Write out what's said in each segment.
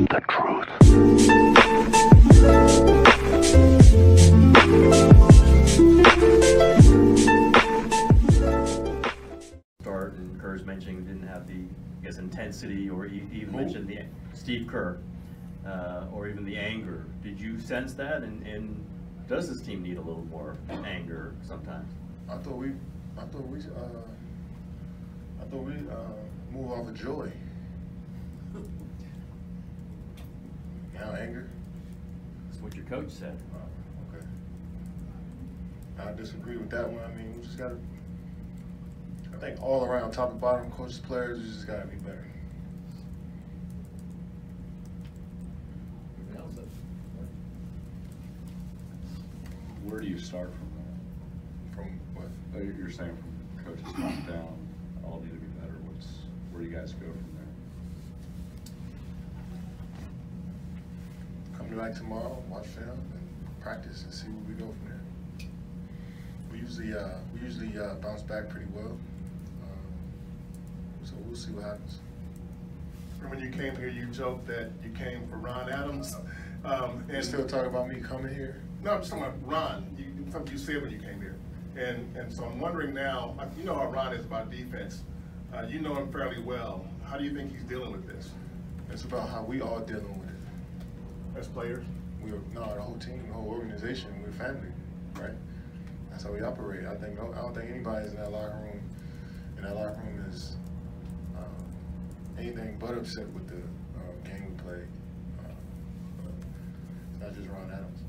the truth. Start, and Kerr's mentioning we didn't have the, I guess, intensity, or even mentioned the Steve Kerr, or even the anger. Did you sense that? And does this team need a little more anger sometimes? I thought we move off of joy. Now anger. That's what your coach said. Okay. I disagree with that one. I mean, we just gotta. I think all around, top and bottom, coaches, players, we just gotta be better. Where do you start from that? From what? You're saying from coaches top down, all need to be better. Where do you guys go from there? Come back tomorrow, watch film, and practice, and see where we go from there. We usually bounce back pretty well, so we'll see what happens. When you came here, you joked that you came for Ron Adams. And still talk about me coming here? No, I'm just talking about Ron. Something you said when you came here. And so I'm wondering now, you know how Ron is about defense. You know him fairly well. How do you think he's dealing with this? It's about how we all dealing with it. As players? The whole team, the whole organization, we're family, right? That's how we operate. I don't think anybody's in that locker room. Is anything but upset with the game we played. It's not just Ron Adams.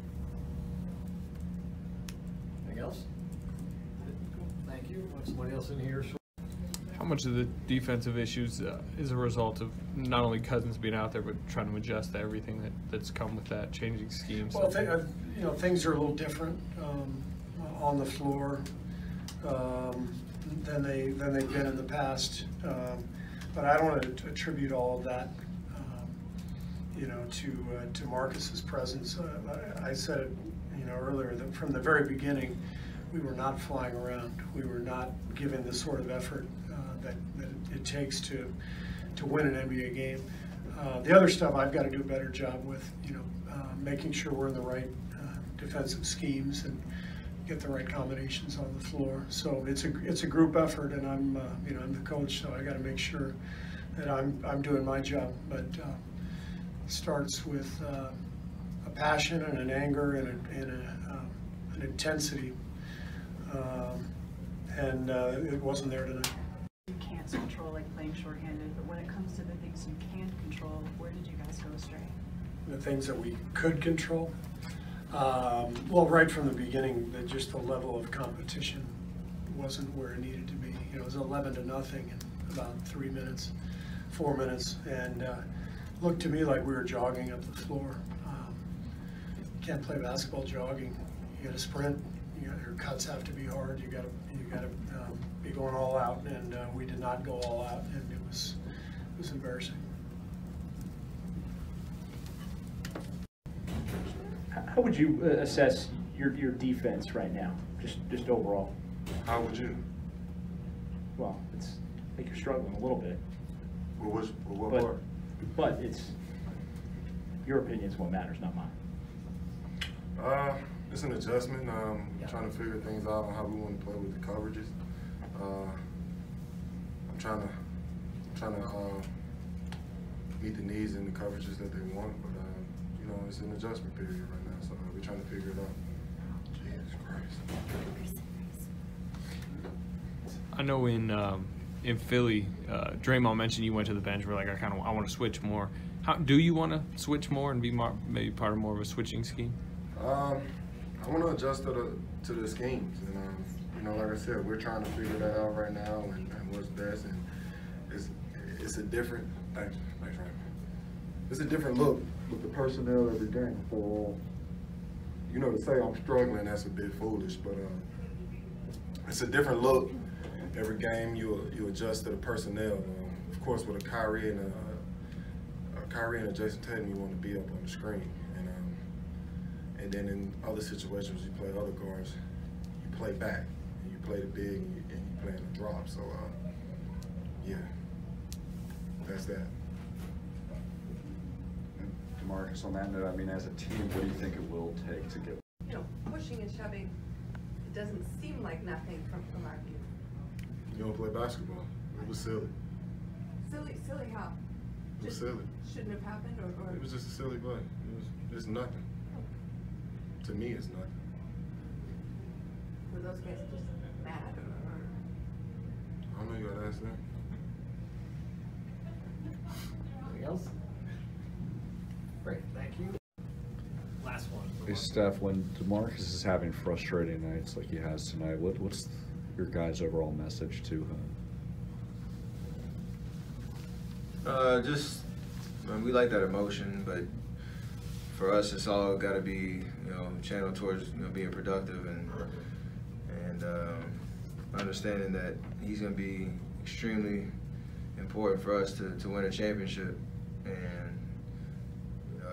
Anything else? Thank you. Want somebody else in here? How much of the defensive issues is a result of not only Cousins being out there, but trying to adjust to everything that's come with that, changing schemes? Well, things are a little different on the floor than they've been in the past. But I don't want to attribute all of that, to Marcus's presence. I said it, earlier that from the very beginning, we were not flying around. We were not giving the sort of effort that it takes to win an NBA game. The other stuff I've got to do a better job with, making sure we're in the right defensive schemes and get the right combinations on the floor. So it's a group effort, and I'm the coach, so I got to make sure that I'm doing my job. But it starts with a passion and an anger and an intensity, and it wasn't there tonight. You can't control, like playing shorthanded, but when it comes to the things you can control, where did you guys go astray? The things that we could control. Well, right from the beginning, just the level of competition wasn't where it needed to be. It was 11-0 in about 4 minutes, and looked to me like we were jogging up the floor. You can't play basketball jogging. You got to sprint. Your cuts have to be hard. You got to be going all out, and we did not go all out, and it was embarrassing. How would you assess your defense right now, just overall? How would you? Well, I think you're struggling a little bit. What part? But it's your opinion is what matters, not mine. It's an adjustment. Trying to figure things out on how we want to play with the coverages. I'm trying to meet the needs and the coverages that they want, but it's an adjustment period right now, so we're trying to figure it out. Jesus Christ. I know in Philly, Draymond mentioned you went to the bench. We're like, I want to switch more. Do you want to switch more and be maybe part of more of a switching scheme? I want to adjust to the schemes, and like I said, we're trying to figure that out right now and what's best, and it's a different. Thanks, Ryan. It's a different look with the personnel every game. So, to say I'm struggling, that's a bit foolish, but it's a different look every game. You adjust to the personnel. Of course, with a Kyrie and a Jason Tatum, you want to be up on the screen, and then in other situations, you play other guards, you play back, and you play the big, and you play in the drop. So, yeah, that's that. Marcus, on that note, I mean, as a team, what do you think it will take to get? Pushing and shoving, it doesn't seem like nothing from our view. You don't play basketball. It was silly. Silly how? It was silly. Shouldn't have happened, or It was just a silly play. It's nothing. To me, it's nothing. were those guys just mad, or? I don't know, you gotta ask them. Anything else? Great, thank you. Last one. Hey, Steph, when DeMarcus is having frustrating nights like he has tonight, what's your guys' overall message to him? We like that emotion, but for us, it's all got to be, channeled towards, being productive and understanding that he's going to be extremely important for us to win a championship. And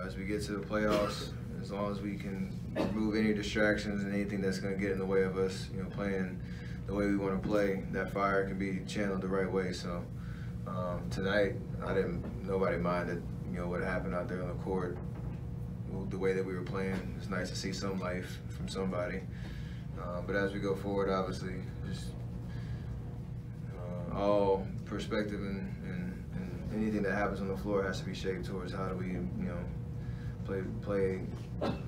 as we get to the playoffs, as long as we can remove any distractions and anything that's going to get in the way of us, playing the way we want to play, that fire can be channeled the right way. So tonight, nobody minded, what happened out there on the court, the way that we were playing. It's nice to see some life from somebody. But as we go forward, obviously, just all perspective and anything that happens on the floor has to be shaped towards how do we, play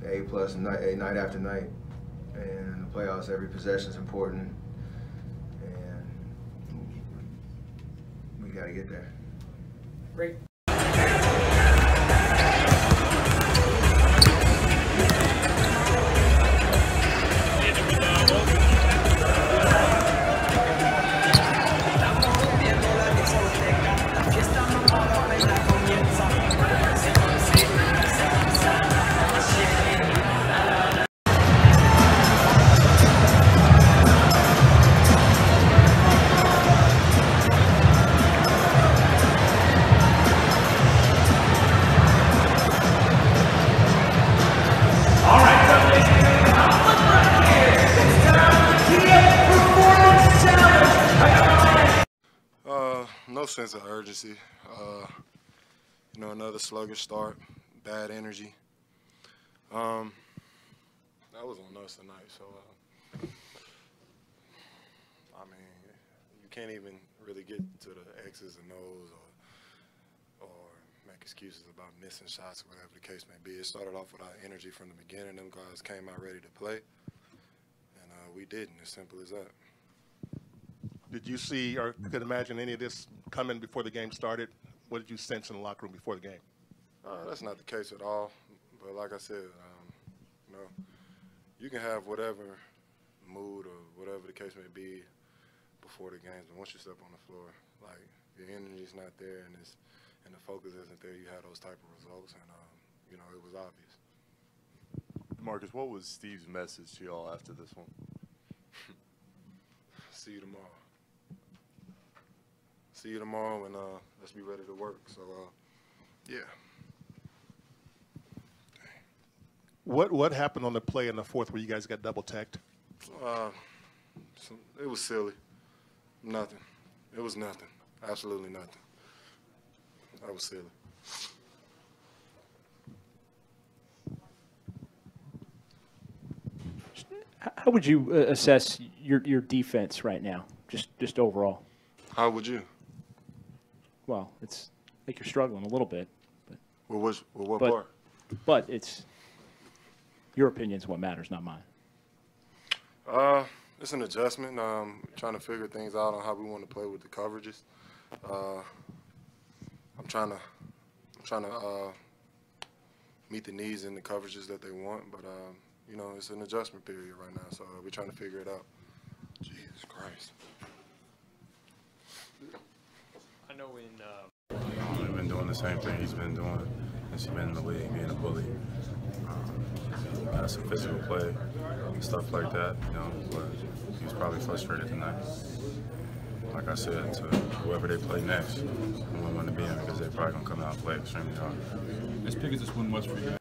A+ night after night. And in the playoffs, every possession is important. And we got to get there. Great. No sense of urgency. Another sluggish start, bad energy. That was on us tonight, so you can't even really get to the X's and O's or make excuses about missing shots or whatever the case may be. It started off with our energy from the beginning. Them guys came out ready to play, and we didn't. As simple as that. Did you see or could imagine any of this coming before the game started? What did you sense in the locker room before the game? That's not the case at all. But like I said, you can have whatever mood or whatever the case may be before the games, but once you step on the floor, like your energy's not there and the focus isn't there, you have those type of results, and it was obvious. Marcus, what was Steve's message to y'all after this one? See you tomorrow. See you tomorrow, and let's be ready to work. So, yeah. What happened on the play in the fourth where you guys got double tagged? It was silly. Nothing. It was nothing. Absolutely nothing. That was silly. How would you assess your defense right now, just overall? How would you? Well, it's like you're struggling a little bit. But, what part? But it's your opinion's what matters, not mine. It's an adjustment. Trying to figure things out on how we want to play with the coverages. I'm trying to meet the needs and the coverages that they want, but it's an adjustment period right now, so we're trying to figure it out. Jesus Christ. I know We've been doing the same thing he's been doing since he's been in the league, being a bully. Some physical play, stuff like that, but he was probably frustrated tonight. Like I said, to whoever they play next, we want to be in because they're probably going to come out and play extremely hard. As big as this win was for you,